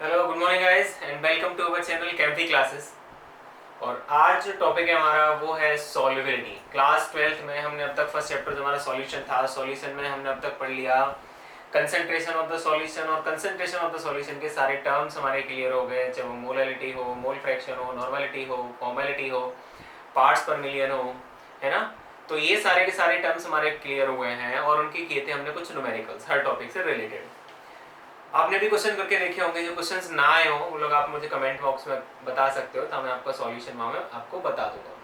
Hello good morning guys and welcome to our channel chemistry classes. और आज जो topic है हमारा वो है सॉल्युबिलिटी। क्लास 12th में हमने अब तक फर्स्ट चैप्टर जो हमारा सॉल्यूशन था, सॉल्यूशन में हमने अब तक पढ़ लिया कंसंट्रेशन ऑफ द सॉल्यूशन, और कंसंट्रेशन ऑफ द सॉल्यूशन के सारे टर्म्स हमारे क्लियर हो गए, चाहे वो मोलैलिटी हो, मोल फ्रैक्शन हो, नॉर्मलिटी हो, फॉर्मेलिटी हो, पार्ट्स पर मिलियन हो, है ना। तो ये सारे के सारे टर्म्स हमारे क्लियर हुए हैं और उनके किए थे हमने कुछ न्यूमेरिकल्स हर टॉपिक से रिलेटेड। आपने भी क्वेश्चन करके देखे होंगे, जो क्वेश्चंस ना आए हो वो लोग आप मुझे कमेंट बॉक्स में बता सकते हो, तो मैं आपका सॉल्यूशन वहां में आपको बता दूंगा।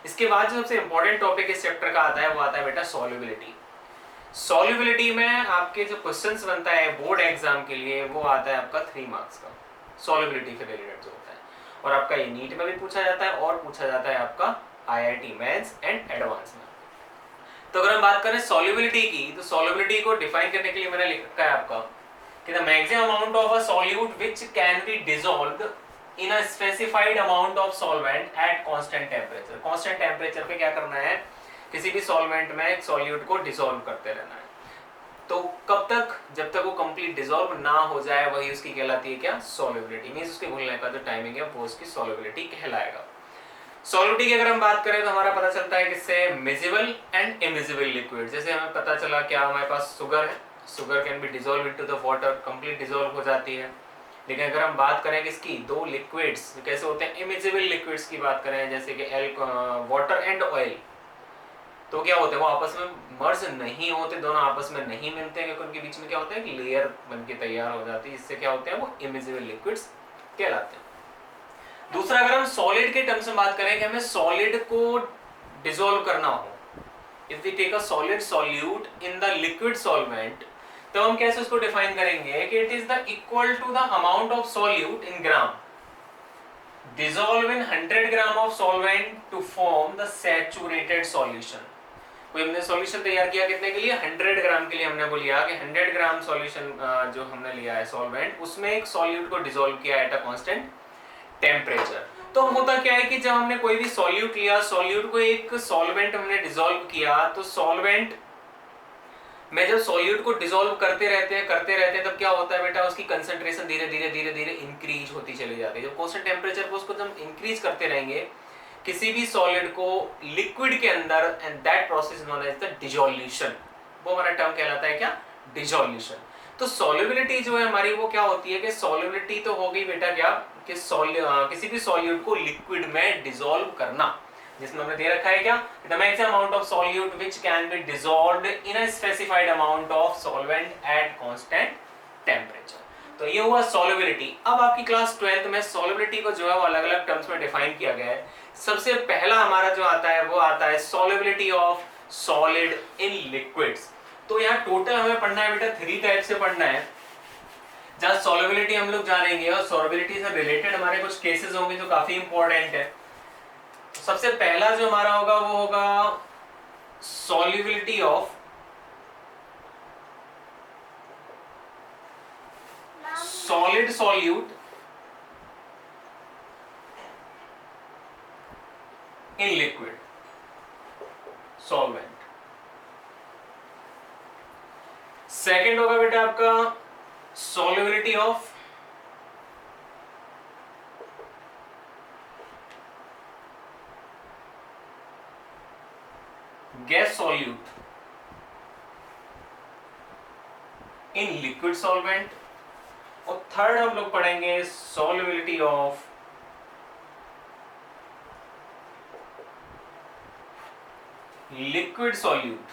इसके बाद जो सबसे इंपॉर्टेंट टॉपिक इस चैप्टर का आता है वो आता है बेटा सॉल्युबिलिटी। सॉल्युबिलिटी में आपके जो क्वेश्चंस बनता है बोर्ड एग्जाम के लिए वो आता है आपका 3 मार्क्स का, सॉल्युबिलिटी से रिलेटेड जो होता है। और आपका ये नीट में भी पूछा जाता है और पूछा जाता है आपका IIT मेंस एंड एडवांस में। तो अगर हम बात करें सॉल्युबिलिटी की, तो सॉल्युबिलिटी को डिफाइन करने के लिए मैंने लिख रखा है आपका कि the maximum amount of a solute which can be dissolved in a specified amount of solvent at constant temperature। constant temperature पे क्या करना है, किसी भी सॉल्वेंट में एक सॉल्यूट को डिसॉल्व करते रहना है। तो कब तक, जब तक वो कंप्लीट डिसॉल्व ना हो जाए, वही उसकी कहलाती है क्या, सॉल्युबिलिटी। मींस उसके घुलने का जो टाइमिंग है वो उसकी सॉल्युबिलिटी कहलाएगा। सॉल्युबिलिटी की अगर हम बात करें तो हमारा पता चलता है किससे, मिजिबल एंड इमिजिबल लिक्विड। जैसे हमें पता चला क्या हमारे पास शुगर है, sugar can be dissolve into the water, complete dissolve हो जाती है। लेकिन अगर हम बात करें किसकी, दो लिक्विड्स कैसे होते हैं, इमिजिबल लिक्विड्स की बात करें, जैसे कि वाटर एंड ऑयल, तो क्या होते हैं वो आपस में मर्ज नहीं होते, दोनों आपस में नहीं मिलते हैं, क्योंकि उनके बीच में क्या होता है कि लेयर बनके तैयार हो जाती है, इससे क्या होते हैं वो इमिजिबल लिक्विड्स कहलाते हैं। दूसरा, अगर हम सॉलिड के टर्म्स में बात करें कि हमें सॉलिड को डिसॉल्व करना हो, if we take a solid solute in the liquid solvent, तो हम कैसे उसको डिफाइन करेंगे कि it is the equal to the amount of solute in gram dissolve in 100 gram of solvent to form the saturated solution. कोई हमने solution तैयार किया कितने के लिए, 100 ग्राम के लिए। हमने वो लिया कि 100 ग्राम सॉल्यूशन जो हमने लिया है सॉल्वेंट, उसमें एक सॉल्यूट को डिसॉल्व किया एट अ कांस्टेंट टेम्परेचर। तो होता क्या है कि जब हमने कोई भी सॉल्यूट लिया, सॉल्यूट को एक सॉल्वेंट हमने डिसॉल्व किया, तो सॉल्वेंट में जब सॉल्यूट को डिसॉल्व करते रहते हैं तब क्या होता है बेटा, उसकी कंसंट्रेशन धीरे धीरे इंक्रीज होती चली जाती है। जब कांस्टेंट टेम्परेचर को उसको जब इंक्रीज करते रहेंगे किसी भी सॉलिड को लिक्विड के अंदर, and that process known as the dissolution. वो हमारा टर्म कहलाता है क्या, डिसॉल्यूशन। तो सॉल्युबिलिटी जो है हमारी वो क्या होती है कि सॉल्युबिलिटी तो हो गई बेटा क्या कि किसी भी सॉल्यूट को लिक्विड में डिसॉल्व करना, जिसमें हमने दे रखा है क्या, the maximum amount of solute which can be dissolved in a specified amount of solvent at constant temperature. तो ये हुआ सॉल्युबिलिटी। अब आपकी क्लास 12th में सॉल्युबिलिटी को जो है वो अलग अलग टर्म्स में डिफाइन किया गया है। सबसे पहला हमारा जो आता है वो आता है solubility of solid in liquids. तो यहाँ टोटल हमें पढ़ना है बेटा 3 टाइप से पढ़ना है, जहाँ सॉल्युबिलिटी हम लोग जानेंगे और सॉल्युबिलिटी से रिलेटेड हमारे कुछ केसेस होंगे जो काफी इंपॉर्टेंट है। सबसे पहला जो हमारा होगा वो होगा solubility of solid solute in liquid solvent. Second होगा बेटा आपका solubility of gas solute in liquid solvent. और थर्ड हम लोग पढ़ेंगे solubility of liquid solute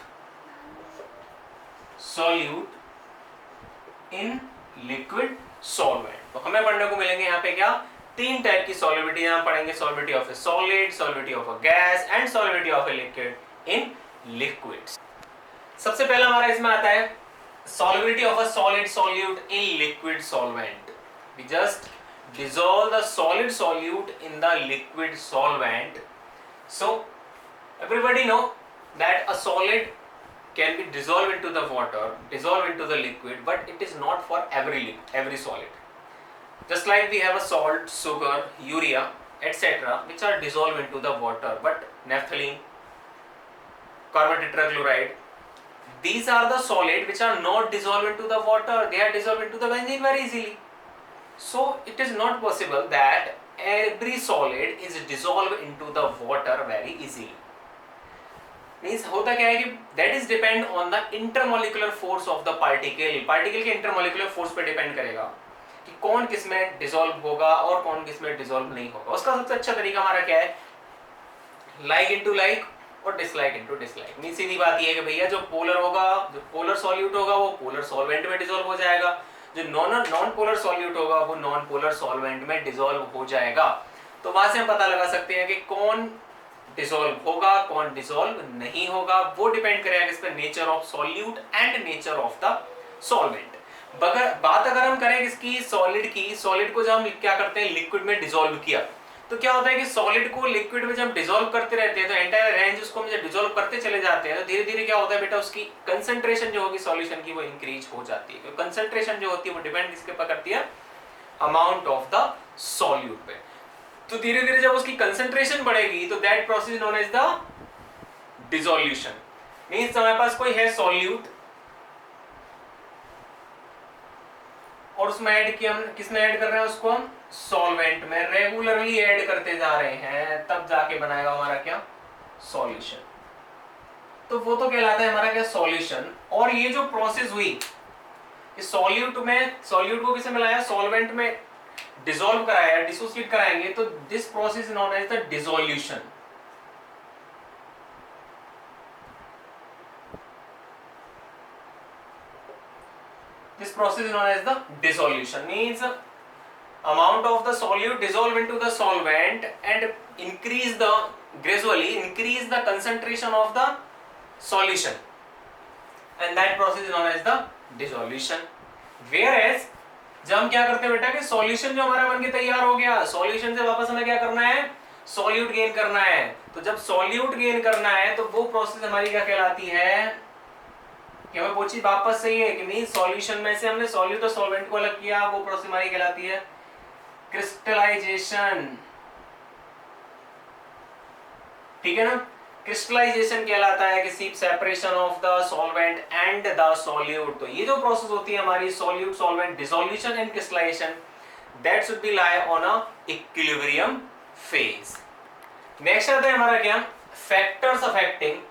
in liquid solvent. तो हमें पढ़ने को मिलेंगे यहाँ पे क्या, 3 टाइप की सॉल्युबिलिटी। यहाँ पढ़ेंगे solubility of A solid, solubility of a gas and solubility of a liquid in liquids. सबसे पहला हमारा इसमें आता है solubility of a solid solute in liquid solvent. We just dissolve the solid solute in the liquid solvent. So everybody know that a solid can be dissolved into the water, dissolved into the liquid, but it is not for every solid. Just like we have a salt, sugar, urea, etc., which are dissolved into the water, but naphthalene, carbon tetrachloride, these are the solid which are not dissolved into the water, they are dissolved into the benzene very easily. so it is not possible that every solid is dissolved into the water very easily. Means होता क्या है कि that is depend on the intermolecular force of the particle. Particle के intermolecular force पे depend करेगा कि कौन किस में डिसॉल्व होगा और कौन किस में डिसॉल्व नहीं होगा. उसका सबसे अच्छा तरीका हमारा क्या है, लाइक इनटू लाइक और डिसलाइक इनटू डिसलाइक. मीन सीधी बात ये है कि भैया जो पोलर होगा, जो पोलर सॉल्यूट होगा वो पोलर सॉल्वेंट में डिसॉल्व हो जाएगा, जो नॉन पोलर सॉल्यूट होगा वो नॉन पोलर सॉल्वेंट में डिसॉल्व हो जाएगा. तो वहां से हम पता लगा सकते हैं कि कौन डिसॉल्व होगा कौन डिसॉल्व नहीं होगा. वो डिपेंड करेगा किस पे, nature of solute and nature of the solvent. बात अगर हम करें इसकी सॉलिड की, सॉलिड को जब हम क्या करते हैं लिक्विड में डिसॉल्व किया तो क्या होता है कि सॉलिड को लिक्विड में जब डिसॉल्व करते रहते हैं तो एंटायर रेंज उसको हम जब डिसॉल्व करते चले जाते हैं तो धीरे धीरे क्या होता है बेटा, उसकी कंसंट्रेशन जो होगी सॉल्यूशन की वो इंक्रीज हो जाती है. कंसंट्रेशन जो होती है वो डिपेंड किसके ऊपर करती है, अमाउंट ऑफ द सॉल्यूट पे. तो धीरे धीरे जब उसकी कंसंट्रेशन बढ़ेगी तो that process known as the dissolution. Means हमारे पास कोई है सॉल्यूट और उसमें ऐड किया, हम किसमें ऐड कर रहे हैं उसको, हम सॉल्वेंट में रेगुलरली ऐड करते जा रहे हैं, तब जाके बनाएगा हमारा क्या, सॉल्यूशन. तो वो तो कहलाता है हमारा क्या, सॉल्यूशन. और ये जो प्रोसेस हुई सॉल्यूट में, सॉल्यूट को किसे मिलाया, सॉल्वेंट में डिसॉल्व कराया, डिसोसिएट कराएंगे तो this process known as the dissolution. This process is known as the dissolution. Means amount of the solute dissolve into the solvent and gradually increase the concentration of the solution, and that process is known as the dissolution. Whereas जब हम क्या करते हैं बेटा कि solution जो हमारा बनके तैयार हो गया, सॉल्यूशन से वापस हमें क्या करना है, सॉल्यूट गेन करना है. तो जब सॉल्यूट गेन करना है तो वो प्रोसेस हमारी क्या कहलाती है, कि हमें वो चीज वापस सही है कि मीन सॉल्यूशन में से हमने सॉल्यूट और सॉल्वेंट को अलग किया, वो प्रोसेस हमारी कहलाती है क्रिस्टलाइजेशन. ठीक है ना, क्रिस्टलाइजेशन कहलाता है कि separation of the solvent and the solute. तो ये जो प्रोसेस होती है हमारी solute solvent dissolution and crystallization, that should be lie on a equilibrium phase. Next आता है हमारा क्या, factors affecting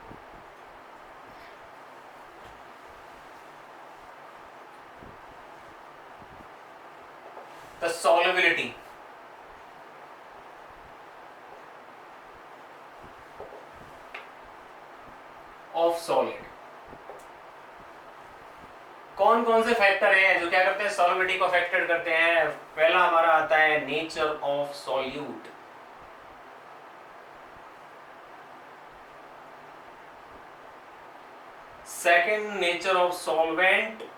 the solubility of solid. कौन कौन से फैक्टर हैं जो क्या करते हैं, सॉल्युबिलिटी को अफेक्टेड करते हैं. पहला हमारा आता है nature of solute. Second nature of solvent.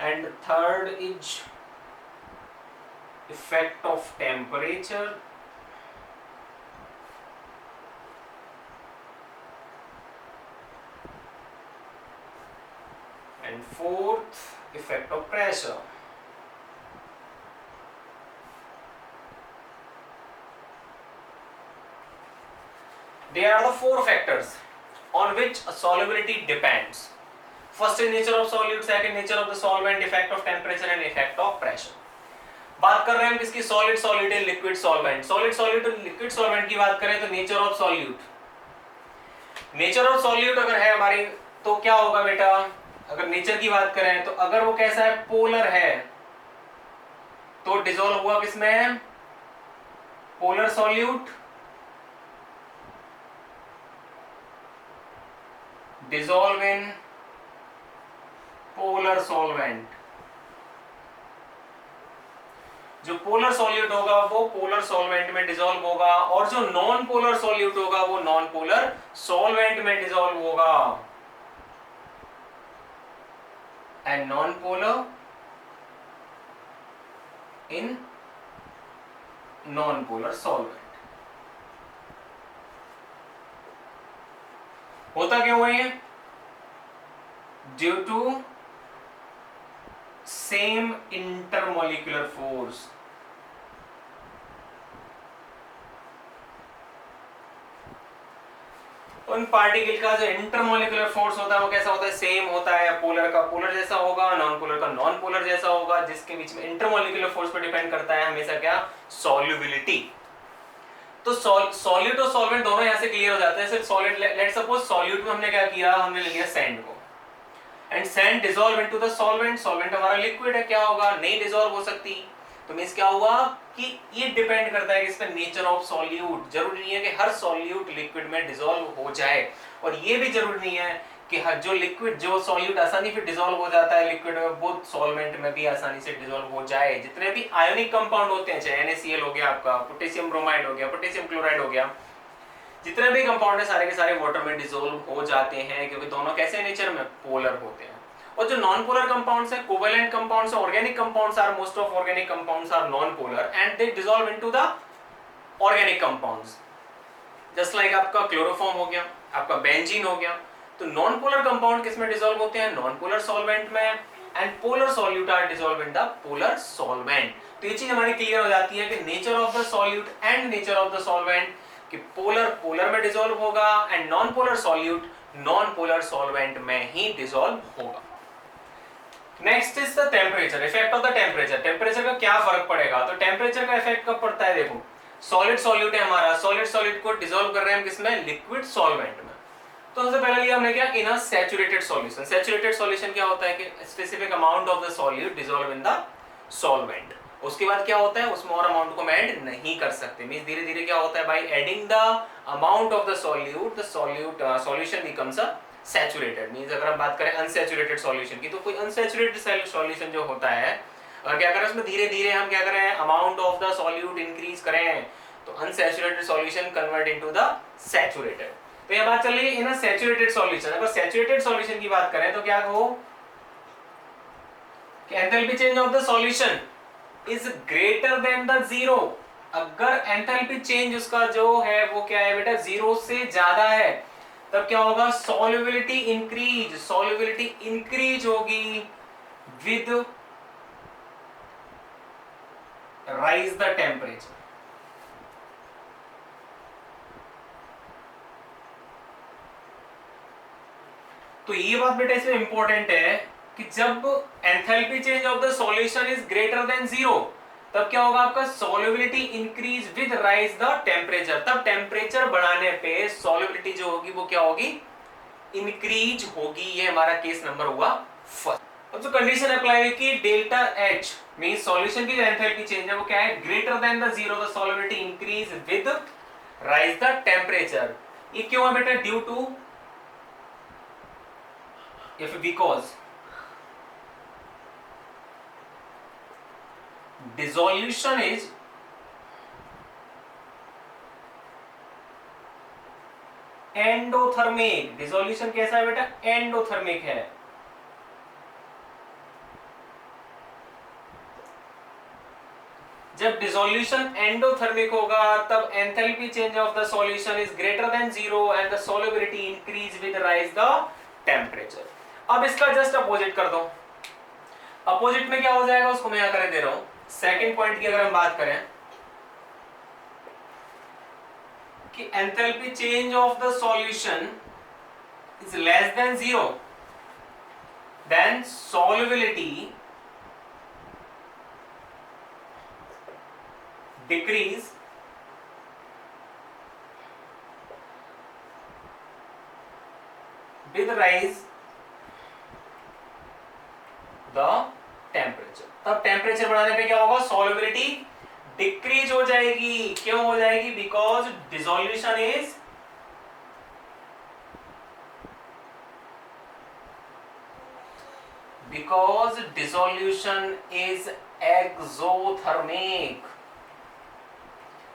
And third is effect of temperature. And fourth, effect of pressure. There are the four factors on which a solubility depends. First is nature of solute, second nature of the solvent, effect of temperature and effect of pressure. बात कर रहे हैं हम किसकी, solid solute and liquid solvent. Solid solute और liquid solvent की बात करें तो nature of solute, nature of solute अगर है हमारी तो क्या होगा बेटा, अगर नेचर की बात करें तो अगर वो कैसा है, पोलर है तो डिसॉल्व हुआ किसमें है, polar solute, dissolve in polar solvent. जो पोलर सॉल्यूट होगा वो पोलर सॉल्वेंट में डिसॉल्व होगा और जो नॉन पोलर सॉल्यूट होगा वो नॉन पोलर सॉल्वेंट में डिसॉल्व होगा. And non polar in non polar solvent. होता क्यों है ये, due to same intermolecular force. उन पार्टिकल का जो इंटरमोलिकुलर फोर्स होता है वो कैसा होता है, सेम होता है, पोलर का पोलर जैसा होगा, नॉन पोलर का नॉन पोलर जैसा होगा, जिसके बीच में इंटरमोलिकुलर फोर्स पर डिपेंड करता है हमेशा क्या, सॉल्युबिलिटी। तो सॉलिड और सॉल्वेंट दोनों यहां से क्लियर हो जाते हैं। सिर्फ सॉलिड, लेट्स सपोज सॉल्यूट में हमने क्या किया, हमने ले लिया सैंड को, and sand dissolve into the solvent, solvent हमारा लिक्विड है, क्या होगा, नहीं डिसॉल्व हो सकती। तो मींस क्या हुआ कि ये डिपेंड करता है कि इस पे नेचर ऑफ सॉल्यूट। जरूरी नहीं है कि हर सॉल्यूट लिक्विड में डिसॉल्व हो जाए, और ये भी जरूरी नहीं है कि हर जो लिक्विड जो सॉल्यूट आसानी से डिसॉल्व हो जाता है लिक्विड में, वो सॉल्वेंट में भी आसानी से डिसॉल्व हो जाए। जितने भी आयोनिक कंपाउंड होते हैं, चाहे NaCl हो गया आपका, पोटेशियम ब्रोमाइड हो गया, पोटेशियम क्लोराइड हो गया, जितने भी कंपाउंड है सारे के सारे वाटर में डिसॉल्व हो जाते हैं, क्योंकि दोनों कैसे नेचर में, पोलर होते हैं। और जो नॉन पोलर कंपाउंड्स है, covalent compounds, organic compounds are, most of organic compounds are non polar and they dissolve into the organic compounds. Just like आपका क्लोरोफॉर्म हो गया, आपका बेंजीन हो गया। तो नॉन पोलर कंपाउंड किसमें डिसॉल्व होते हैं, नॉन पोलर सॉल्वेंट में, and polar solute are dissolve in the polar solvent. तो ये चीज हमारी क्लियर हो जाती है कि nature of the solute and nature of the solvent, कि पोलर पोलर में डिसॉल्व होगा and non polar solute non polar solvent में ही डिसॉल्व होगा। Next is the temperature, effect of the temperature. Temperature का क्या फर्क पड़ेगा, तो टेम्परेचर का इफेक्ट कब पड़ता है, देखो सॉलिड सॉल्यूट है हमारा, सॉलिड सॉल्यूट को डिसॉल्व कर रहे हैं हम किसमें, लिक्विड सॉल्वेंट में। तो सबसे पहले लिया हमने क्या, in a saturated solution. Saturated solution क्या होता है कि specific amount of the solute dissolve in the solvent. उसके बाद क्या होता है, उसमें और अमाउंट को ऐड नहीं कर सकते, मींस धीरे धीरे क्या होता है, by adding the amount of the solute solution becomes a saturated. Means अगर हम बात करें अनसैचुरेटेड सॉल्यूशन की, तो कोई अनसैचुरेटेड सॉल्यूशन जो होता है, और क्या करें उसमें धीरे धीरे हम क्या करें, amount of the solute increase करें, तो unsaturated solution convert into the saturated. तो ये बात चल रही है इन अ सैचुरेटेड सॉल्यूशन। अगर सैचुरेटेड सॉल्यूशन की बात करें तो क्या कहो कि enthalpy change of the solution is greater than the zero. अगर एंथैल्पी चेंज उसका जो है वो क्या है बेटा, जीरो से ज्यादा है, तब क्या होगा, सॉल्युबिलिटी इंक्रीज, सॉल्युबिलिटी इंक्रीज होगी विद राइज द टेम्परेचर। तो ये बात बेटा इसमें इंपॉर्टेंट है कि जब enthalpy change of the solution is greater than zero, तब क्या होगा, आपका solubility increase with rise the temperature. तब टेम्परेचर बढ़ाने पे सॉल्युबिलिटी जो होगी वो क्या होगी, इंक्रीज होगी। ये हमारा केस नंबर हुआ फर्स्ट। अब जो कंडीशन अप्लाई हुई कि डेल्टा एच मींस सॉल्यूशन की जो एंथैल्पी चेंज है वो क्या है, greater than the zero, the solubility increase with rise the temperature. ये क्यों है बेटा, due to if because dissolution is endothermic. Dissolution कैसा है बेटा, एंडोथर्मिक है। जब डिसोल्यूशन एंडोथर्मिक होगा तब enthalpy change of the solution is greater than zero and the solubility increase with rise the temperature. अब इसका जस्ट अपोजिट कर दो। अपोजिट में क्या हो जाएगा उसको मैं यहां कर दे रहा हूं। सेकंड पॉइंट की अगर हम बात करें कि enthalpy change of the solution is less than zero, then solubility decrease with rise the temperature. तब टेम्परेचर बढ़ाने पे क्या होगा, सॉल्युबिलिटी डिक्रीज हो जाएगी। क्यों हो जाएगी, बिकॉज डिसोल्यूशन इज एक्सोथर्मिक।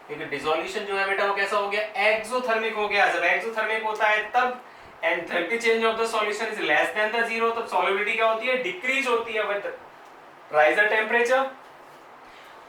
क्योंकि डिसोल्यूशन जो है बेटा वो कैसा हो गया, एक्सोथर्मिक हो गया। जब एक्सोथर्मिक होता है तब enthalpy change of the solution is less then the zero, तब सॉल्युबिलिटी क्या होती है, डिक्रीज होती है विद राइज द टेम्परेचर।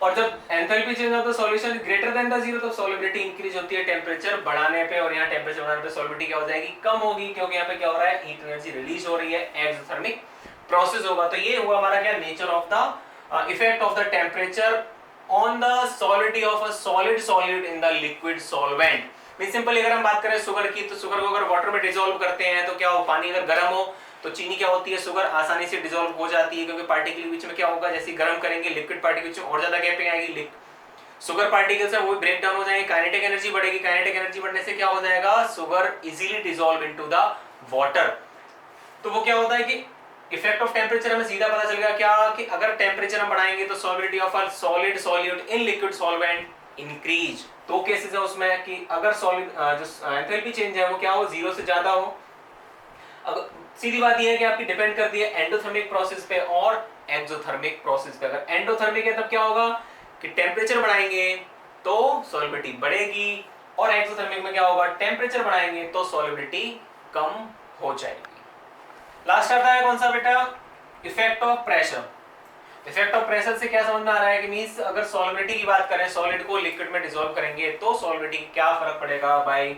और जब enthalpy change of the solution is greater than the zero, तब सॉल्युबिलिटी इंक्रीज होती है टेम्परेचर बढ़ाने पे। और यहाँ टेम्परेचर बढ़ाने पे सॉल्युबिलिटी क्या हो जाएगी, कम होगी, क्योंकि यहाँ पे क्या हो रहा है, हीट एनर्जी रिलीज हो रही है, एक्सोथर्मिक प्रोसेस होगा। तो ये हुआ हमारा क्या, nature of the effect of the temperature on the solidity of a solid solute in the liquid solvent। Mean simply अगर हम बात करें शुगर की, तो शुगर को अगर वाटर में डिसॉल्व करते हैं तो क्या हो, पानी अगर गर्म हो तो चीनी क्या होती है, शुगर आसानी से डिसॉल्व हो जाती है, क्योंकि पार्टिकल के बीच में क्या होगा, जैसे गर्म करेंगे लिक्विड पार्टिकल बीच में और ज्यादा गैपिंग आएगी, शुगर पार्टिकल्स है वो ब्रेक डाउन हो जाएंगे, काइनेटिक एनर्जी बढ़ेगी, काइनेटिक एनर्जी बढ़ने से क्या हो जाएगा, sugar easily dissolve into the water. तो वो क्या होता है कि इफेक्ट ऑफ टेम्परेचर हमें सीधा पता चल गया क्या, कि अगर टेम्परेचर हम बढ़ाएंगे तो solubility of a solid solute in liquid solvent increase. दो केसेस है उसमें कि अगर सॉलिड जो एंथैल्पी चेंज है वो क्या हो, 0 से ज्यादा हो। अब सीधी बात ये है कि आपकी डिपेंड करती है एंडोथर्मिक प्रोसेस पे और एक्सोथर्मिक प्रोसेस पे। अगर एंडोथर्मिक है तब क्या होगा कि टेम्परेचर बढ़ाएंगे तो सॉल्युबिलिटी बढ़ेगी, और एक्सोथर्मिक में क्या होगा, टेम्परेचर बढ़ाएंगे तो सॉल्युबिलिटी कम हो जाएगी। लास्ट आता है कौन सा बेटा, effect of pressure. Effect of pressure से क्या समझ में आ रहा है कि मींस अगर सॉल्युबिलिटी की बात करें, सॉलिड को लिक्विड में डिसॉल्व करेंगे तो सॉल्युबिलिटी क्या फर्क पड़ेगा भाई,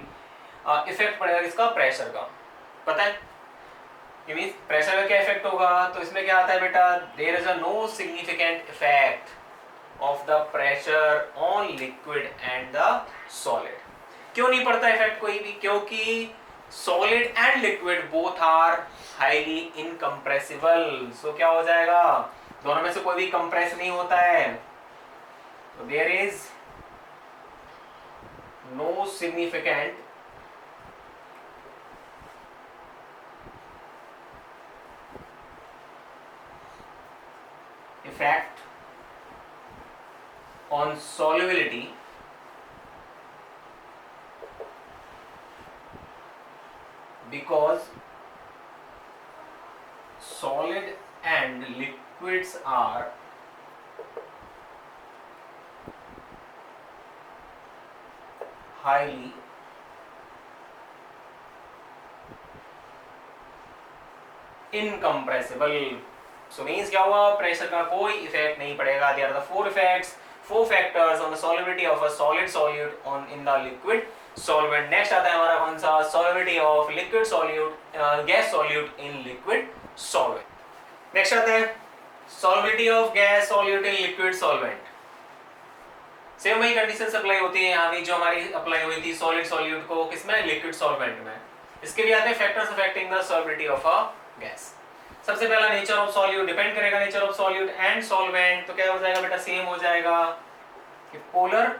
इफेक्ट पड़ेगा किसका, प्रेशर का। पता है कि मींस प्रेशर का क्या इफेक्ट होगा, तो इसमें क्या आता है बेटा, there is a no significant effect of the pressure on liquid and the solid. क्यों नहीं पड़ता इफेक्ट कोई भी, क्योंकि solid and liquid both are highly incompressible. So क्या हो जाएगा, दोनों में से कोई भी कंप्रेस नहीं होता है, तो there is no significant effect on solubility because solid and liquids are highly incompressible। So means क्या हुआ, प्रेशर का कोई इफेक्ट नहीं पड़ेगा। There are the four effects, four factors on the solubility of a solid solute on in the liquid solvent. Next आता है हमारा कौन सा, solubility of liquid solute gas solute in liquid solvent. Next आता है solubility of gas solute in liquid solvent. Same वही conditions apply होती है यहाँ भी जो हमारी अप्लाई हुई थी सॉलिड सॉल्यूट को किसमें, लिक्विड सॉल्वेंट में। इसके भी आते हैं factors affecting the solubility of a gas. सबसे पहला नेचर ऑफ सॉल्यूट, डिपेंड करेगा nature of solute and solvent. तो क्या हो जाएगा बेटा, सेम हो जाएगा कि polar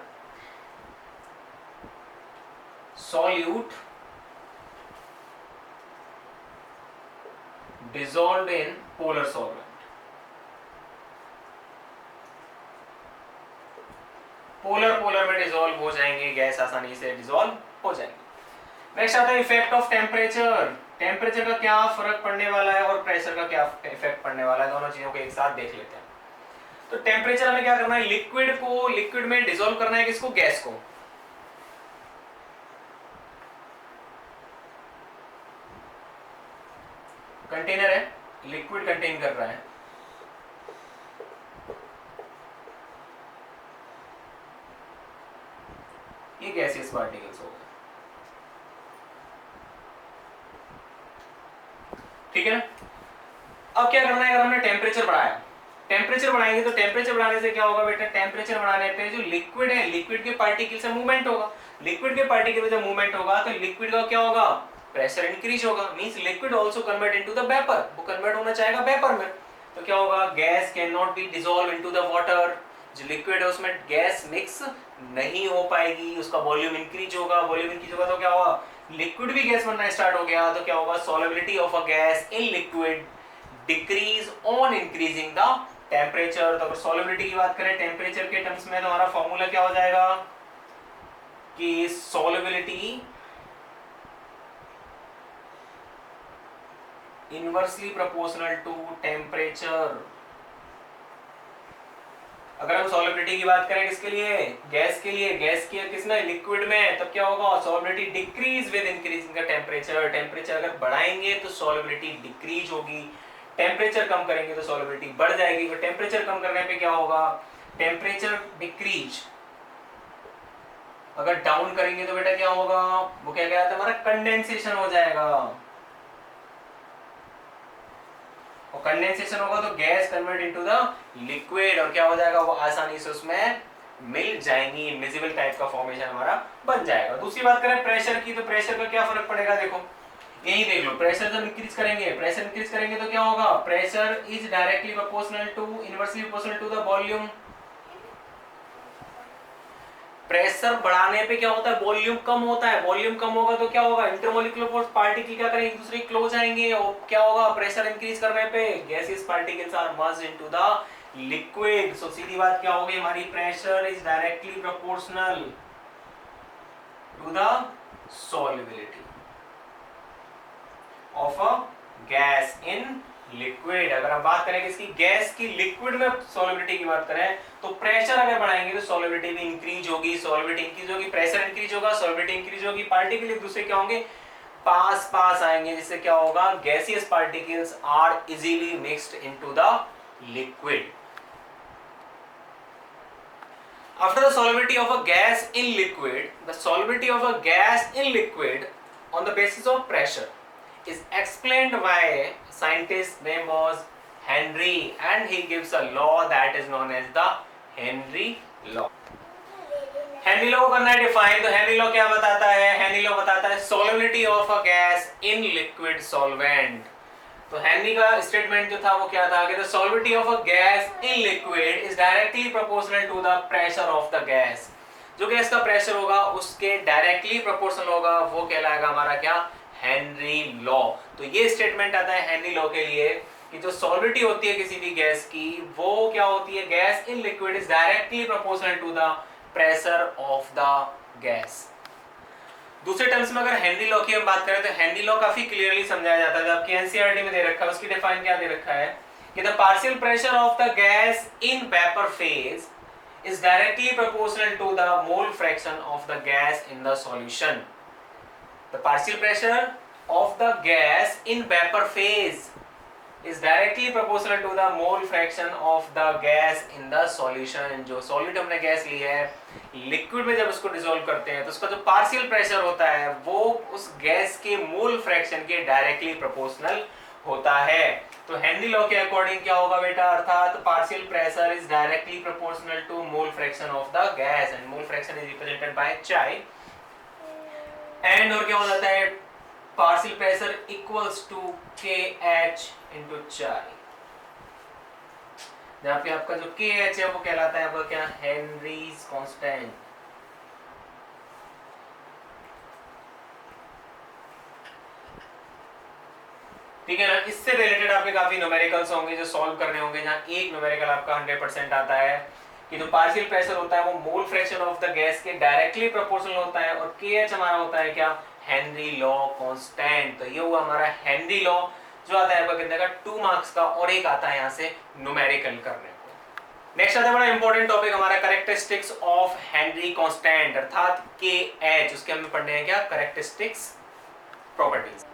solute dissolved in polar solvent. Polar polar में डिसॉल्व हो जाएंगे, गैस आसानी से डिसॉल्व हो जाएंगे। नेक्स्ट आता है इफेक्ट ऑफ टेम्परेचर। टेम्परेचर का क्या फर्क पड़ने वाला है और प्रेशर का क्या इफेक्ट पड़ने वाला है, दोनों चीजों को एक साथ देख लेते हैं। तो टेम्परेचर हमें क्या करना है, लिक्विड को लिक्विड में डिसॉल्व करना है, किसको, गैस को। कंटेनर है, लिक्विड कंटेन कर रहा है, ये गैसियस पार्टिकल्स हो गए, ठीक है ना। अब क्या करना है, अगर हमने टेम्परेचर बढ़ाया, टेम्परेचर बढ़ाएंगे तो टेम्परेचर बढ़ाने से क्या होगा बेटा, टेम्परेचर बढ़ाने पे जो लिक्विड है, लिक्विड के पार्टिकल से मूवमेंट होगा, लिक्विड के पार्टिकल में जब मूवमेंट होगा तो लिक्विड का क्या होगा, प्रेशर इंक्रीज होगा। Means liquid also convert into the vapour, वो कन्वर्ट होना चाहेगा वेपर में। तो क्या होगा, gas can not be dissolve into the water. जो लिक्विड है उसमें गैस मिक्स नहीं हो पाएगी, उसका वॉल्यूम इंक्रीज होगा, वॉल्यूम इंक्रीज होगा तो क्या होगा, लिक्विड भी गैस बनना स्टार्ट हो गया। तो क्या होगा, solubility of a gas in liquid decrease on increasing the temperature. तो अगर सॉल्युबिलिटी की बात करें टेम्परेचर के टर्म्स में तो हमारा फॉर्मूला क्या हो जाएगा कि solubility inversely proportional to temperature. अगर हम सॉल्युबिलिटी की बात करें किसके लिए, गैस के लिए, गैस की किसमें, लिक्विड में, तब क्या होगा, solubility decrease with increasing the temperature. Temperature अगर बढ़ाएंगे तो सॉल्युबिलिटी डिक्रीज होगी, टेम्परेचर कम करेंगे तो सॉल्युबिलिटी बढ़ जाएगी। तो टेम्परेचर कम करने पे क्या होगा, टेम्परेचर डिक्रीज। अगर डाउन करेंगे तो बेटा क्या होगा, वो क्या कहता है, हमारा कंडेंसेशन हो जाएगा। कंडेंसेशन होगा तो gas convert into the liquid, और क्या हो जाएगा, वो आसानी से उसमें मिल जाएंगी, इनविजिबल टाइप का फॉर्मेशन हमारा बन जाएगा। दूसरी बात करें प्रेशर की, तो प्रेशर का क्या फर्क पड़ेगा, देखो यही देख लो, प्रेशर जब इंक्रीज करेंगे तो क्या होगा, pressure is directly proportional to, inversely proportional to the volume. Pressure बढ़ाने पे क्या होता है, वॉल्यूम कम होता है, वॉल्यूम कम होगा तो क्या होगा, इंटरमोलिकुलर फोर्स पार्टिकल क्या करेंगे, एक दूसरे के क्लोज आएंगे, और क्या होगा, प्रेशर इंक्रीज करने पे gases particles are merged into the liquid. So सीधी बात क्या होगी हमारी, pressure is directly proportional to the solubility of a gas in liquid. अगर हम बात करें इसकी गैस की लिक्विड में सॉल्युबिलिटी की बात करें, तो प्रेशर अगर बढ़ाएंगे तो सॉल्युबिलिटी भी इंक्रीज होगी, सॉल्युबिलिटी इंक्रीज होगी, प्रेशर इंक्रीज होगा, सॉल्युबिलिटी इंक्रीज होगी, पार्टिकल एक दूसरे क्या होंगे, पास पास आएंगे, जिससे क्या होगा, gaseous particles are easily mixed into the liquid. After the solubility of a gas in liquid, the solubility of a gas in liquid on the basis of pressure is explained by a scientist name was Henry, and he gives a law that is known as the Henry law. Henry law को करना है define, तो Henry law क्या बताता है, Henry law बताता है solubility of a gas in liquid solvent। तो हेनरी का स्टेटमेंट जो था वो क्या था कि the solubility of a gas in liquid is directly proportional to the pressure of the gas। जो गैस का प्रेशर होगा उसके डायरेक्टली प्रोपोर्शनल होगा, वो कहलाएगा हमारा क्या, हेनरी लॉ। तो ये स्टेटमेंट आता है हेनरी लॉ के लिए कि जो सॉल्युबिलिटी होती है किसी भी गैस की, वो क्या होती है, gas in liquid is directly proportional to the pressure of the gas. दूसरे टर्म्स में अगर हेनरी लॉ की हम बात करें तो हेनरी लॉ काफी क्लियरली समझाया जाता है, जबकि एनसीईआरटी में दे रखा है, उसकी डिफाइन क्या दे रखा है कि the partial pressure of the gas in vapour phase is directly proportional to the mole fraction of the gas in the solution. The partial pressure of the gas in vapor phase is directly proportional to the mole fraction of the gas in the solution। जो solute हमने gas ली है, liquid में जब उसको dissolve करते हैं तो उसका जो पार्शियल प्रेशर होता है वो उस गैस के मोल फ्रैक्शन के डायरेक्टली प्रोपोर्शनल होता है। तो हेनरी लॉ के अकॉर्डिंग क्या होगा बेटा, अर्थात partial pressure is directly proportional to mole fraction of the gas, and mole fraction is represented by chi, and और क्या हो जाता है, partial pressure equals to KH into chi, जहां पे आपका जो KH है वो कहलाता है आपका क्या, हेनरीज कांस्टेंट। ठीक है ना। इससे रिलेटेड आपके काफी न्यूमेरिकल्स होंगे जो सॉल्व करने होंगे, जहां एक न्यूमेरिकल आपका 100% आता है कि जो पार्शियल प्रेशर होता है वो मोल फ्रैक्शन ऑफ द गैस के डायरेक्टली प्रोपोर्शनल होता है, और KH हमारा होता है क्या, हेनरी लॉ कांस्टेंट। तो ये हुआ हमारा हेनरी लॉ जो आता है आपका कितने का, 2 मार्क्स का, और एक आता है यहाँ से न्यूमेरिकल करने को। नेक्स्ट आता है बड़ा इंपॉर्टेंट टॉपिक हमारा, कैरेक्टरिस्टिक्स ऑफ हेनरी कांस्टेंट अर्थात KH। उसके हम पढ़ने हैं क्या, कैरेक्टरिस्टिक्स प्रॉपर्टीज।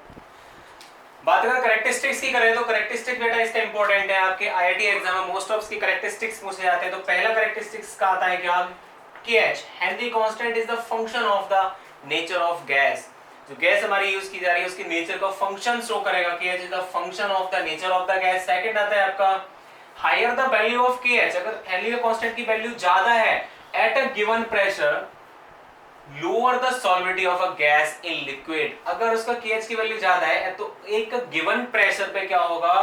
बात अगर कैरेक्टरिस्टिक्स की करें तो कैरेक्टरिस्टिक बेटा इसका इंपॉर्टेंट है, आपके आईआईटी एग्जाम में मोस्ट ऑफ की कैरेक्टरिस्टिक्स पूछे जाते हैं। तो पहला कैरेक्टरिस्टिक्स का आता है क्या, KH, Henry constant is the function of the nature of gas. जो गैस हमारी यूज की जा रही है उसकी नेचर का फंक्शन शो करेगा, KH is the function of the nature of the gas. Second आता है आपका, higher the value of KH, अगर हेनरी कांस्टेंट की वैल्यू ज्यादा है at a given pressure, lower the solubility of a gas in liquid. अगर उसका KH की वैल्यू ज्यादा है तो एक गिवन प्रेशर पे क्या होगा,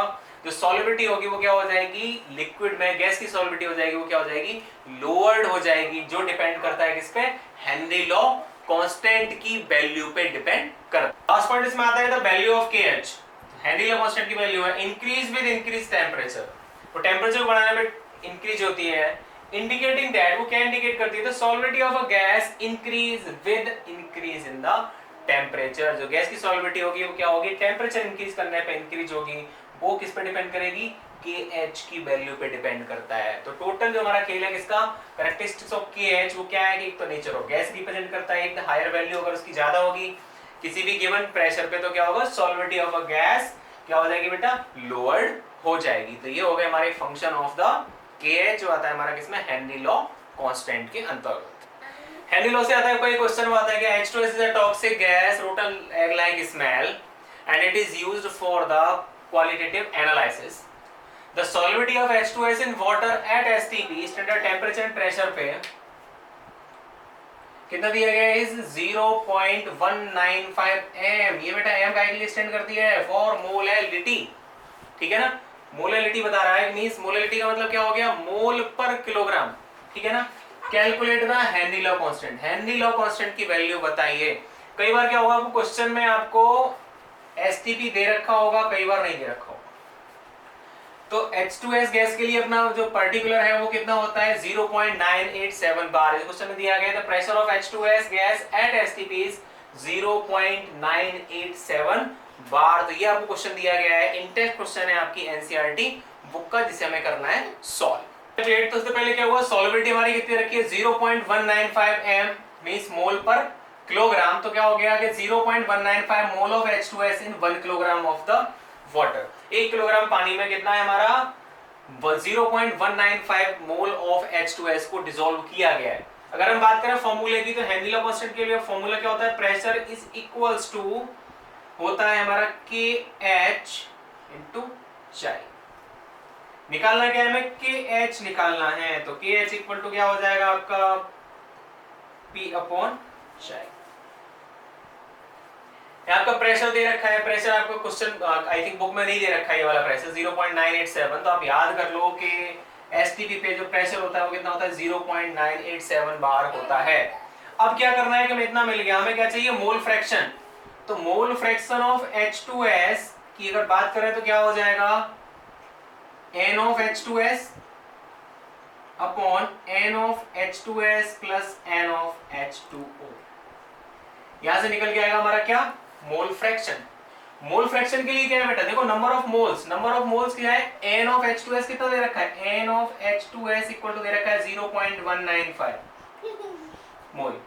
जो सॉल्युबिलिटी होगी वो क्या हो जाएगी, लिक्विड में गैस की सॉल्युबिलिटी हो जाएगी वो क्या हो जाएगी, लोअर्ड हो जाएगी, जो डिपेंड करता है किस पे, हेनरी लॉ कांस्टेंट की वैल्यू पे डिपेंड करता है। लास्ट पॉइंट इसमें आता है the value of KH। Henry law constant की वैल्यू है इंक्रीज विद इंक्रीज टेंपरेचर, तो टेंपरेचर बढ़ाने पे इंक्रीज होती है, इंडिकेटिंग दैट, वो क्या इंडिकेट करती है, the solubility of a gas increase with increase in the temperature. जो गैस की सॉल्युबिलिटी होगी वो क्या होगी, टेंपरेचर इंक्रीज करने पे इंक्रीज होगी, वो किस पे डिपेंड करेगी, KH की वैल्यू पे डिपेंड करता है। तो टोटल जो हमारा खेल है किसका, कैरेक्टरिस्टिक्स ऑफ KH, वो क्या है कि एक तो नेचर ऑफ गैस रिप्रेजेंट करता है, एक हायर वैल्यू अगर उसकी ज्यादा होगी किसी भी गिवन प्रेशर पे तो क्या होगा, सॉल्युबिलिटी ऑफ अ गैस क्या हो जाएगी बेटा, लोअर्ड हो जाएगी। तो ये हो गए हमारे फंक्शन ऑफ द KH, जो आता है हमारा किसमें, हेनरी लॉ कांस्टेंट के अंतर्गत। हेनरी लॉ से आता है कोई क्वेश्चन आता है कि H2S is a toxic gas, wrote an egg-like smell, and it is used for the qualitative analysis. The solubility of H2S in water at STP, standard temperature and pressure पे कितना दिया गया है इज 0.195 m। ये बेटा m का के लिए स्टैंड करती है फॉर मोलैलिटी, ठीक है ना। मोलैलिटी बता रहा है, मींस मोलैलिटी का मतलब क्या हो गया, मोल पर किलोग्राम, ठीक है ना। Calculate the Henry law constant, Henry law constant की वैल्यू बताइए। कई बार क्या होगा, आपको क्वेश्चन में आपको एसटीपी दे रखा होगा, कई बार नहीं दे रखा होगा। तो H2S गैस के लिए अपना जो पर्टिकुलर है वो कितना होता है 0.987 बार। इस क्वेश्चन में दिया गया है the pressure of H2S gas at STP is 0.987 बार। तो ये आपको क्वेश्चन दिया गया है, इंटेस्ट क्वेश्चन है आपकी एनसीईआरटी बुक का, जिसे हमें करना है सॉल्व। तो उससे पहले क्या हुआ, सॉल्युबिलिटी हमारी कितनी रखी है 0.195 m मींस मोल पर किलोग्राम। तो क्या हो गया कि 0.195 mole of H2S in 1 kilogram of the water. 1 kilogram पानी में कितना है हमारा 0.195 मोल ऑफ H2S को डिसॉल्व किया गया है। अगर हम बात करें फॉर्मूले की, तो हेनरी लॉ कांस्टेंट के लिए फॉर्मूला क्या होता है, प्रेशर इज इक्वल्स टू होता है हमारा KH इनटू chi। निकालना क्या है, हमें KH निकालना है, तो KH इक्वल टू क्या हो जाएगा आपका P अपॉन chi। आपका प्रेशर दे रखा है, प्रेशर आपको क्वेश्चन आई थिंक बुक में नहीं दे रखा है ये वाला प्रेशर 0.987। तो आप याद कर लो कि एसटीपी पे जो प्रेशर होता है वो कितना होता है 0.987 बार होता है। अब क्या करना है कि हमें इतना मिल गया, हमें क्या चाहिए मोल फ्रैक्शन। तो मोल फ्रैक्शन ऑफ H2S की अगर बात करें तो क्या हो जाएगा N of H2S upon N of H2S plus N of H2O। यहां से निकल के आएगा हमारा क्या मोल फ्रैक्शन। मोल फ्रैक्शन के लिए क्या है बेटा, देखो number of moles, number of moles क्या है N ऑफ H2S कितना दे रखा है, N of H2S equal to दे रखा है 0.195 मोल।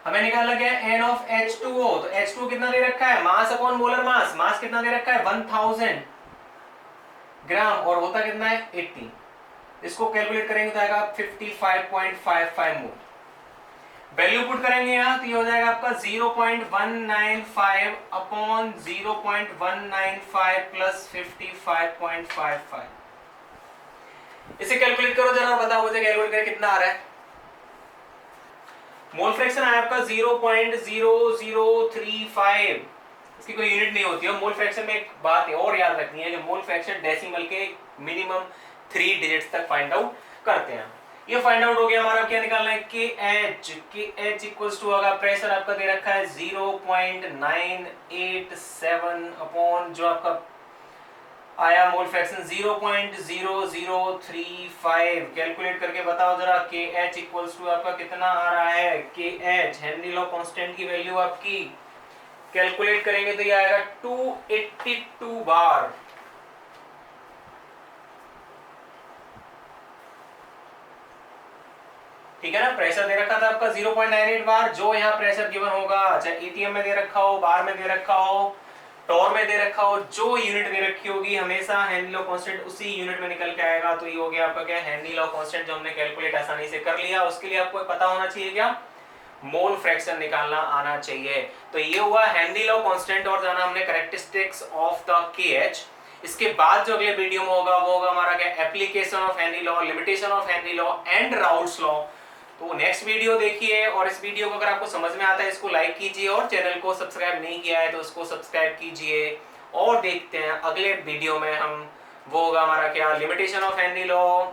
हमें निकालना क्या है N ऑफ H2O। तो H2O कितना दे रखा है, मास अपॉन मोलर मास, मास कितना दे रखा है 1000 ग्राम और होता कितना है 80। इसको कैलकुलेट करेंगे तो आएगा 55.55 मोल। वैल्यू पुट करेंगे यहां तो ये हो जाएगा आपका 0.195 अपॉन 0.195 प्लस 55.55। इसे कैलकुलेट करो जरा, बताओ मुझे कैलकुलेट करके कितना आ रहा है। मोल फ्रैक्शन आया आपका 0.0035। इसकी कोई यूनिट नहीं होती है। मोल फ्रैक्शन में एक बात और याद रखनी है कि मोल फ्रैक्शन डेसिमल के मिनिमम 3 डिजिट्स तक फाइंड आउट करते हैं। ये फाइंड आउट हो गया हमारा, क्या निकालना है KH इक्वल्स टू होगा प्रेशर आपका दे रखा है 0.987 अपॉन जो आपका आया मोल फ्रैक्शन 0.0035। कैलकुलेट करके बताओ जरा KH इक्वल्स टू आपका कितना आ रहा है, KH हेनरी लॉ कांस्टेंट की वैल्यू आपकी कैलकुलेट करेंगे तो ये आएगा 282 बार। ठीक है ना। प्रेशर दे रखा था आपका 0.98 बार, जो यहाँ प्रेशर गिवन होगा चाहे एटीएम में दे रखा हो, बार में दे रखा हो, टॉर में दे रखा हो, जो यूनिट दे रखी होगी हमेशा हेनरी लॉ कांस्टेंट उसी यूनिट में निकल के आएगा। तो ये हो गया आपका क्या हेनरी लॉ कांस्टेंट, जो हमने कैलकुलेट आसानी से कर लिया। उसके लिए आपको पता होना चाहिए क्या, मोल फ्रैक्शन निकालना आना चाहिए। तो ये हुआ हेनरी लॉ कांस्टेंट और जाना हमने कैरेक्टरिस्टिक्स ऑफ द KH। इसके बाद जो अगले वीडियो में होगा वो होगा हमारा क्या application of Henry law, limitation of Henry law and Raoult's law. तो नेक्स्ट वीडियो देखिए, और इस वीडियो को अगर आपको समझ में आता है इसको लाइक कीजिए, और चैनल को सब्सक्राइब नहीं किया है तो उसको सब्सक्राइब कीजिए। और देखते हैं अगले वीडियो में हम वो होगा हमारा क्या limitation of Henry law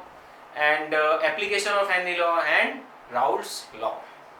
and application of Henry law and Raoult's law.